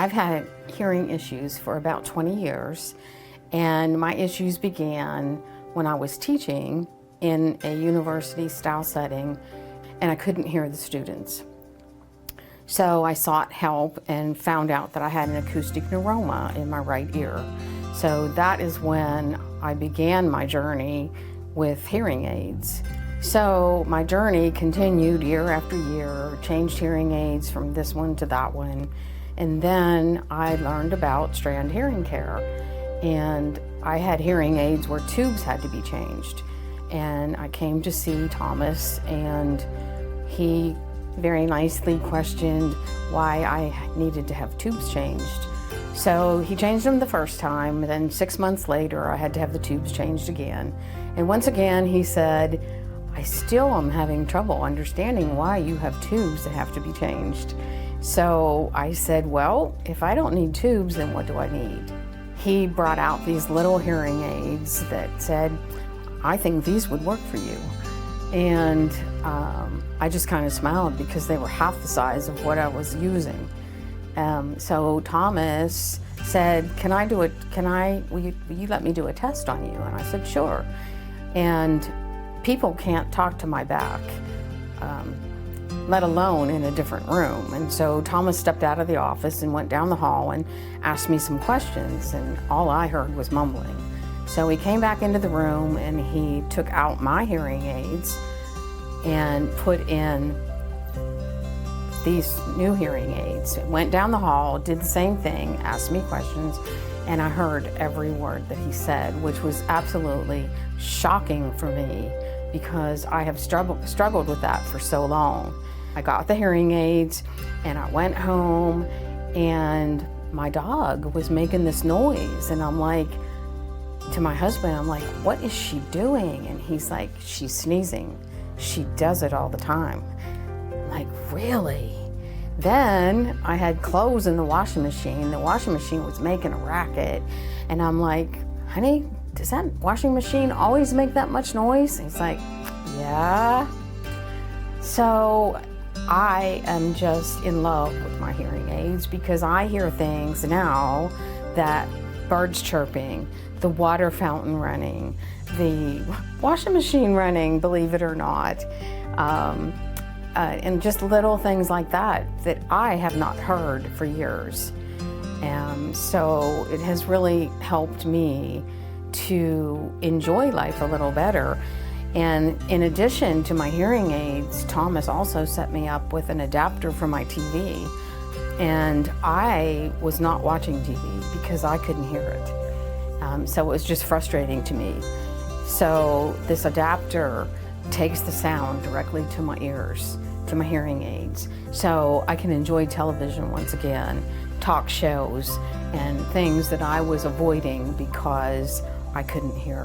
I've had hearing issues for about 20 years, and my issues began when I was teaching in a university-style setting, and I couldn't hear the students. So I sought help and found out that I had an acoustic neuroma in my right ear. So that is when I began my journey with hearing aids. So my journey continued year after year, changed hearing aids from this one to that one. And then I learned about Strand hearing care. And I had hearing aids where tubes had to be changed. And I came to see Thomas, and he very nicely questioned why I needed to have tubes changed. So he changed them the first time, then 6 months later I had to have the tubes changed again. And once again he said, I still am having trouble understanding why you have tubes that have to be changed. So I said, well, if I don't need tubes, then what do I need? He brought out these little hearing aids that said, I think these would work for you. And I just kind of smiled because they were half the size of what I was using. So Thomas said, will you let me do a test on you? And I said, sure. And people can't talk to my back, let alone in a different room. And so Thomas stepped out of the office and went down the hall and asked me some questions, and all I heard was mumbling. So he came back into the room and he took out my hearing aids and put in these new hearing aids. Went down the hall, did the same thing, asked me questions, and I heard every word that he said, which was absolutely shocking for me because I have struggled with that for so long. I got the hearing aids and I went home, and my dog was making this noise, and I'm like, to my husband, I'm like, what is she doing? And he's like, she's sneezing. She does it all the time. I'm like, really? Then I had clothes in the washing machine. The washing machine was making a racket. And I'm like, honey, does that washing machine always make that much noise? And he's like, yeah. So I am just in love with my hearing aids because I hear things now that birds chirping, the water fountain running, the washing machine running, believe it or not, and just little things like that that I have not heard for years. So it has really helped me to enjoy life a little better. And in addition to my hearing aids, Thomas also set me up with an adapter for my TV. And I was not watching TV because I couldn't hear it. So it was just frustrating to me. So this adapter takes the sound directly to my ears, to my hearing aids. So I can enjoy television once again, talk shows, and things that I was avoiding because I couldn't hear.